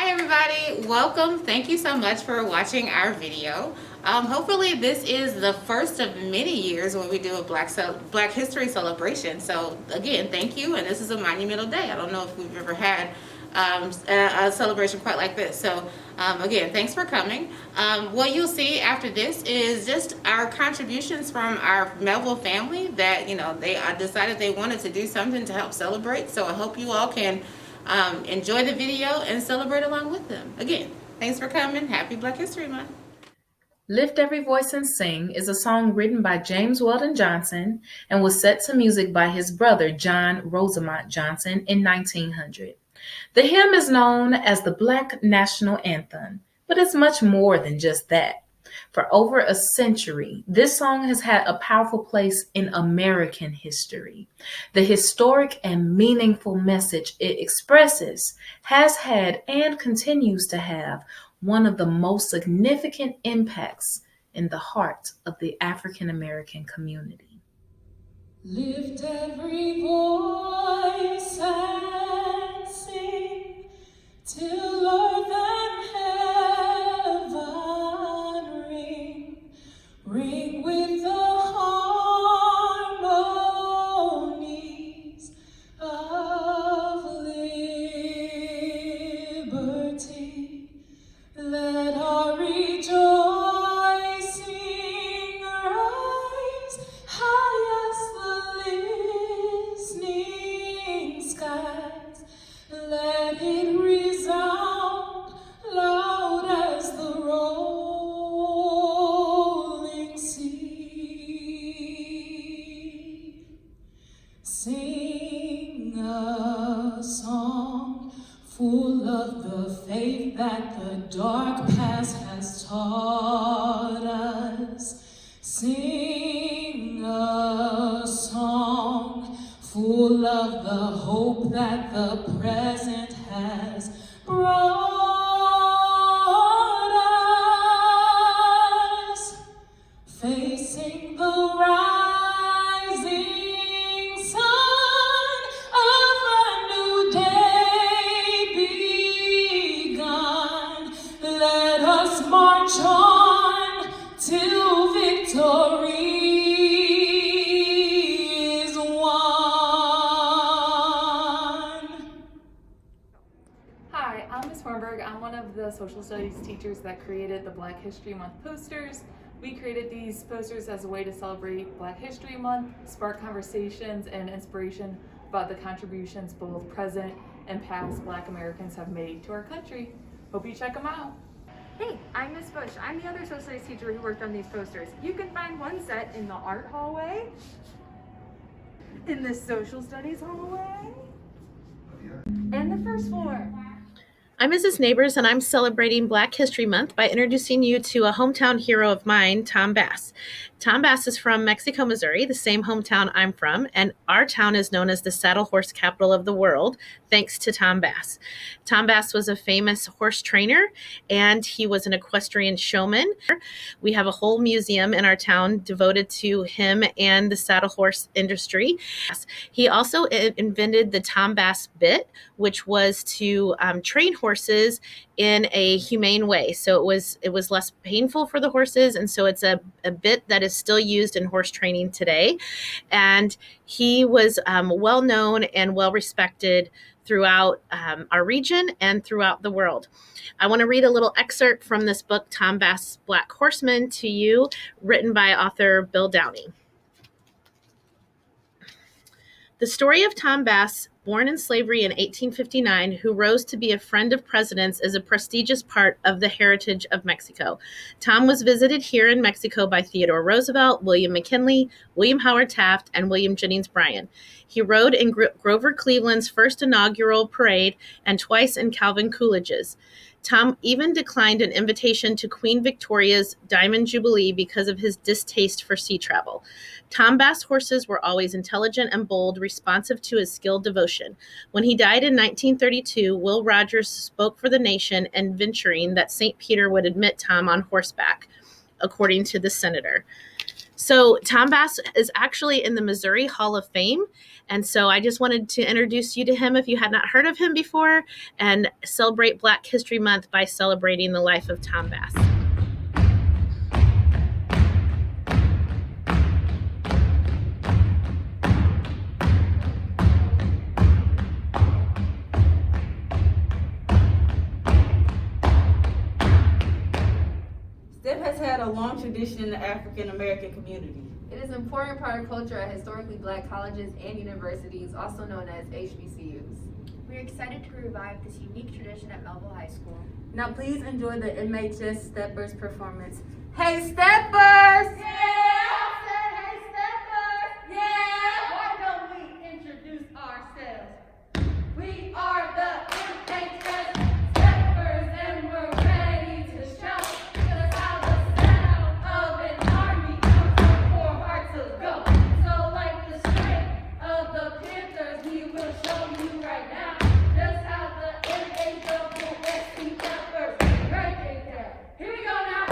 Hi everybody, welcome. Thank you so much for watching our video. Hopefully this is the first of many years when we do a Black History celebration. So again, thank you, and this is a monumental day. I don't know if we've ever had a celebration quite like this. So again, thanks for coming. What you'll see after this is just our contributions from our Mehlville family that, they decided they wanted to do something to help celebrate. So I hope you all can enjoy the video and celebrate along with them. Again, thanks for coming. Happy Black History Month. Lift Every Voice and Sing is a song written by James Weldon Johnson and was set to music by his brother John Rosamond Johnson in 1900. The hymn is known as the Black National Anthem, but it's much more than just that. For over a century, this song has had a powerful place in American history. The historic and meaningful message it expresses has had and continues to have one of the most significant impacts in the heart of the African American community. Lift every voice and sing till earth and heaven ring with the harmonies of liberty. Let our rejoicing rise high as the listening skies. Let it resound loud as the rolling sea. Sing a song full of the faith that the dark past has taught us. Sing a song full of the hope that the present has brought us. Facing the rising sun of a new day begun. Let us march on till victory is won. Hi, I'm Ms. Hornberg. I'm one of the social studies teachers that created the Black History Month posters. We created these posters as a way to celebrate Black History Month, spark conversations and inspiration about the contributions both present and past Black Americans have made to our country. Hope you check them out. Hey, I'm Miss Bush. I'm the other social studies teacher who worked on these posters. You can find one set in the art hallway, in the social studies hallway, and the first floor. I'm Mrs. Neighbors, and I'm celebrating Black History Month by introducing you to a hometown hero of mine, Tom Bass. Tom Bass is from Mexico, Missouri, the same hometown I'm from, and our town is known as the saddle horse capital of the world, thanks to Tom Bass. Tom Bass was a famous horse trainer, and he was an equestrian showman. We have a whole museum in our town devoted to him and the saddle horse industry. He also invented the Tom Bass bit, which was to train horses in a humane way. So it was less painful for the horses, and so it's a bit that is still used in horse training today. And he was well known and well respected throughout our region and throughout the world. I want to read a little excerpt from this book, Tom Bass, Black Horseman, to you, written by author Bill Downey. The story of Tom Bass, born in slavery in 1859, who rose to be a friend of presidents, is a prestigious part of the heritage of Mexico. Tom was visited here in Mexico by Theodore Roosevelt, William McKinley, William Howard Taft, and William Jennings Bryan. He rode in Grover Cleveland's first inaugural parade and twice in Calvin Coolidge's. Tom even declined an invitation to Queen Victoria's Diamond Jubilee because of his distaste for sea travel. Tom Bass horses were always intelligent and bold, responsive to his skilled devotion. When he died in 1932, Will Rogers spoke for the nation and venturing that St. Peter would admit Tom on horseback, according to the senator. So Tom Bass is actually in the Missouri Hall of Fame. And so I just wanted to introduce you to him if you had not heard of him before, and celebrate Black History Month by celebrating the life of Tom Bass. STEP has had a long tradition in the African American community. It is an important part of culture at historically Black colleges and universities, also known as HBCUs. We're excited to revive this unique tradition at Mehlville High School. Now please enjoy the MHS Steppers performance. Hey Steppers! Hey Steppers! Yeah! Why don't we introduce ourselves? We are the MHS Steppers and we're ready to show just how the sound of an army comes from 4 hearts ago. So like the strength of the Panthers, we will show you right now just how the MHS Steppers break it down. Here we go now.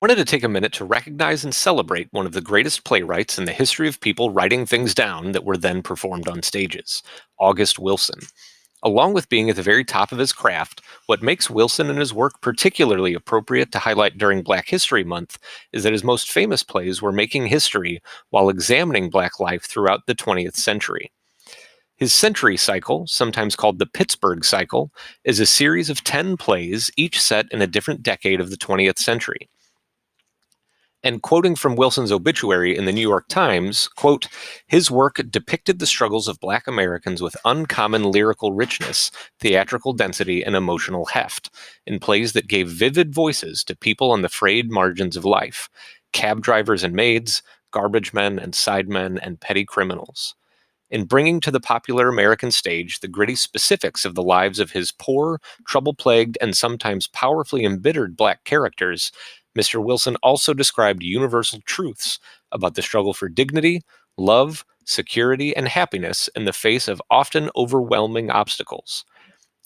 Wanted to take a minute to recognize and celebrate one of the greatest playwrights in the history of people writing things down that were then performed on stages, August Wilson. Along with being at the very top of his craft, what makes Wilson and his work particularly appropriate to highlight during Black History Month is that his most famous plays were making history while examining Black life throughout the 20th century. His century cycle, sometimes called the Pittsburgh cycle, is a series of 10 plays, each set in a different decade of the 20th century. And quoting from Wilson's obituary in the New York Times, quote, "His work depicted the struggles of Black Americans with uncommon lyrical richness, theatrical density, and emotional heft, in plays that gave vivid voices to people on the frayed margins of life, cab drivers and maids, garbage men and sidemen, and petty criminals. In bringing to the popular American stage the gritty specifics of the lives of his poor, trouble-plagued, and sometimes powerfully embittered Black characters, Mr. Wilson also described universal truths about the struggle for dignity, love, security, and happiness in the face of often overwhelming obstacles.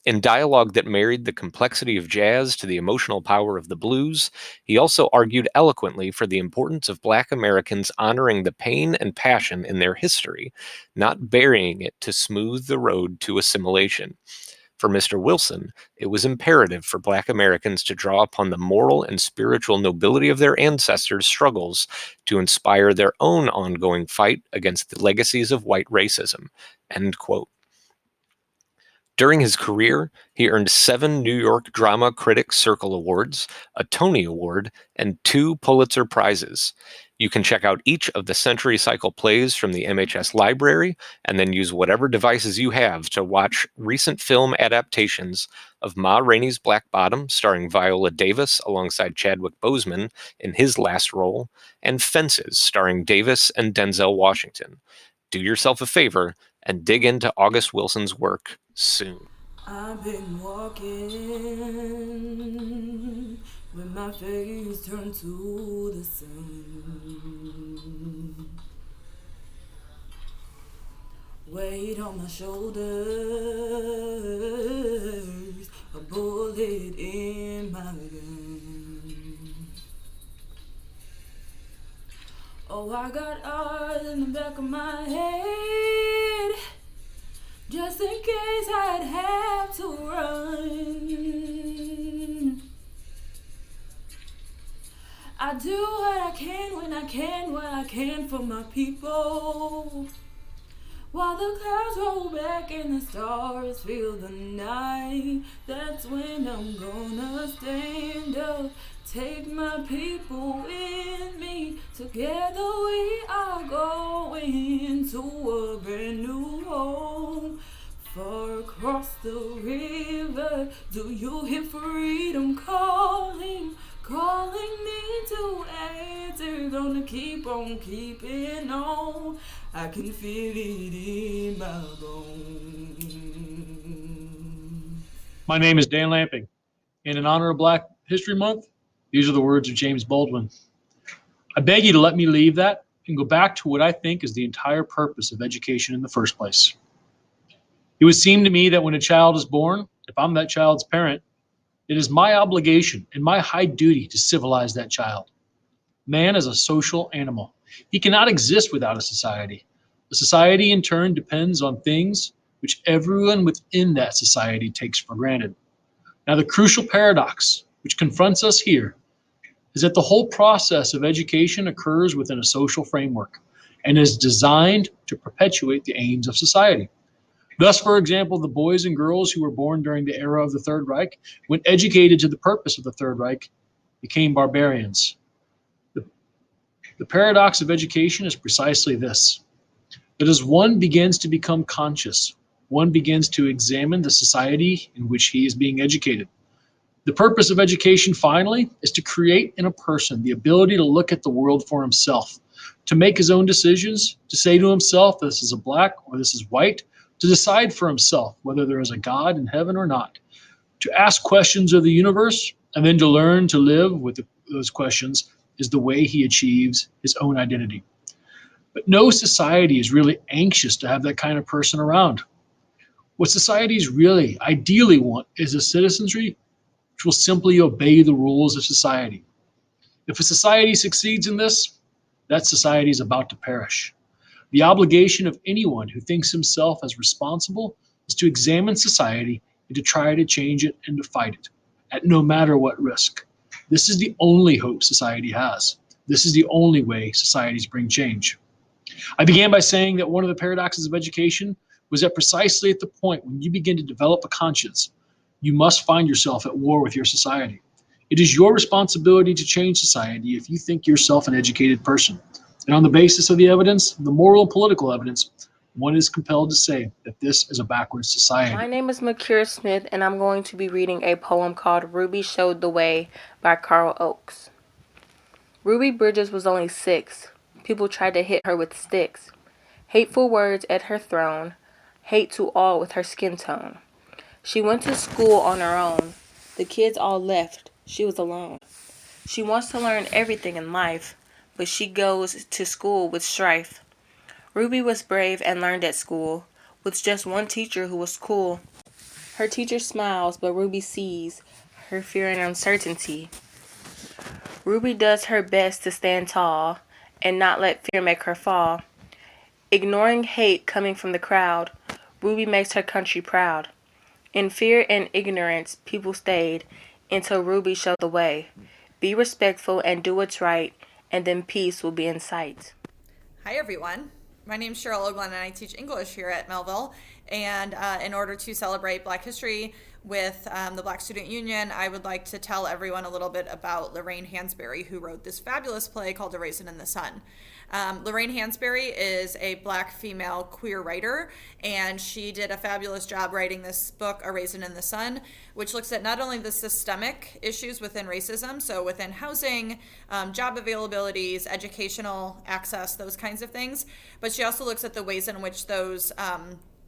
In dialogue that married the complexity of jazz to the emotional power of the blues, he also argued eloquently for the importance of Black Americans honoring the pain and passion in their history, not burying it to smooth the road to assimilation. For Mr. Wilson, it was imperative for Black Americans to draw upon the moral and spiritual nobility of their ancestors' struggles to inspire their own ongoing fight against the legacies of white racism." End quote. During his career, he earned 7 New York Drama Critics Circle Awards, a Tony Award, and 2 Pulitzer Prizes. You can check out each of the Century Cycle plays from the MHS library and then use whatever devices you have to watch recent film adaptations of Ma Rainey's Black Bottom, starring Viola Davis alongside Chadwick Boseman in his last role, and Fences, starring Davis and Denzel Washington. Do yourself a favor and dig into August Wilson's work soon. I've been walking with my face turned to the sun. Weight on my shoulders, a bullet in my gun. Oh, I got eyes in the back of my head, just in case I'd have to run. I do what I can when I can, what I can for my people. While the clouds roll back and the stars fill the night, that's when I'm gonna stand up. Take my people with me. Together we are going to a brand new home. Far across the river, do you hear freedom calling? Calling me to answer. Gonna keep on keeping on. I can feel it in my bones. My name is Dan Lamping, and in honor of Black History Month, these are the words of James Baldwin. I beg you to let me leave that and go back to what I think is the entire purpose of education in the first place. It would seem to me that when a child is born, if I'm that child's parent, it is my obligation and my high duty to civilize that child. Man is a social animal. He cannot exist without a society. A society, in turn, depends on things which everyone within that society takes for granted. Now, the crucial paradox which confronts us here is that the whole process of education occurs within a social framework and is designed to perpetuate the aims of society. Thus, for example, the boys and girls who were born during the era of the Third Reich, when educated to the purpose of the Third Reich, became barbarians. The paradox of education is precisely this: that as one begins to become conscious, one begins to examine the society in which he is being educated. The purpose of education, finally, is to create in a person the ability to look at the world for himself, to make his own decisions, to say to himself, this is a black or this is white, to decide for himself whether there is a God in heaven or not, to ask questions of the universe, and then to learn to live with those questions is the way he achieves his own identity. But no society is really anxious to have that kind of person around. What societies really ideally want is a citizenry which will simply obey the rules of society. If a society succeeds in this, that society is about to perish. The obligation of anyone who thinks himself as responsible is to examine society and to try to change it and to fight it, at no matter what risk. This is the only hope society has. This is the only way societies bring change. I began by saying that one of the paradoxes of education was that precisely at the point when you begin to develop a conscience, you must find yourself at war with your society. It is your responsibility to change society if you think yourself an educated person. And on the basis of the evidence, the moral and political evidence, one is compelled to say that this is a backwards society. My name is Makira Smith, and I'm going to be reading a poem called Ruby Showed the Way by Carl Oakes. Ruby Bridges was only 6. People tried to hit her with sticks. Hateful words at her thrown, hate to all with her skin tone. She went to school on her own. The kids all left. She was alone. She wants to learn everything in life, but she goes to school with strife. Ruby was brave and learned at school, with just one teacher who was cool. Her teacher smiles, but Ruby sees her fear and uncertainty. Ruby does her best to stand tall and not let fear make her fall. Ignoring hate coming from the crowd, Ruby makes her country proud. In fear and ignorance, people stayed until Ruby showed the way. Be respectful and do what's right, and then peace will be in sight. Hi everyone, My name's Cheryl Oglin, and I teach English here at Mehlville. And in order to celebrate Black History with the Black Student Union, I would like to tell everyone a little bit about Lorraine Hansberry, who wrote this fabulous play called A Raisin in the Sun. Lorraine Hansberry is a Black female queer writer, and she did a fabulous job writing this book, A Raisin in the Sun, which looks at not only the systemic issues within racism, so within housing, job availabilities, educational access, those kinds of things, but she also looks at the ways in which those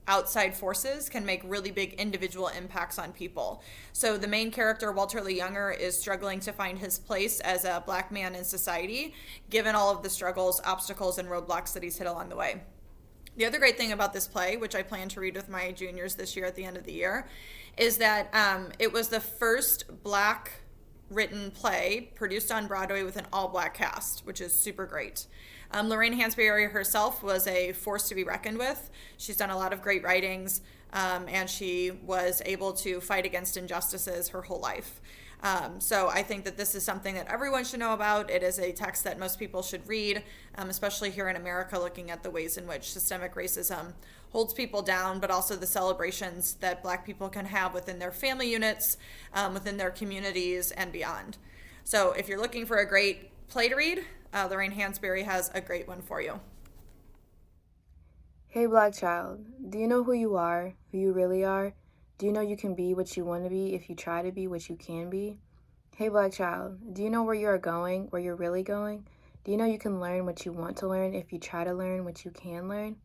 outside forces can make really big individual impacts on people. So the main character, Walter Lee Younger, is struggling to find his place as a Black man in society, given all of the struggles, obstacles, and roadblocks that he's hit along the way. The other great thing about this play, which I plan to read with my juniors this year at the end of the year, is that it was the first Black written play produced on Broadway with an all-Black cast, which is super great. Lorraine Hansberry herself was a force to be reckoned with. She's done a lot of great writings, and she was able to fight against injustices her whole life. So I think that this is something that everyone should know about. It is a text that most people should read, especially here in America, looking at the ways in which systemic racism holds people down, but also the celebrations that Black people can have within their family units, within their communities, and beyond. So if you're looking for a great play to read, Lorraine Hansberry has a great one for you. Hey Black child, do you know who you are, who you really are? Do you know you can be what you want to be if you try to be what you can be? Hey Black child, do you know where you are going, where you're really going? Do you know you can learn what you want to learn if you try to learn what you can learn?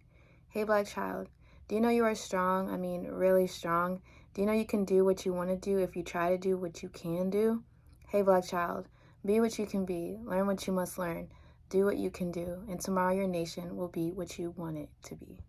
Hey Black child, do you know you are strong, really strong? Do you know you can do what you want to do if you try to do what you can do? Hey Black child, be what you can be, learn what you must learn, do what you can do, and tomorrow your nation will be what you want it to be.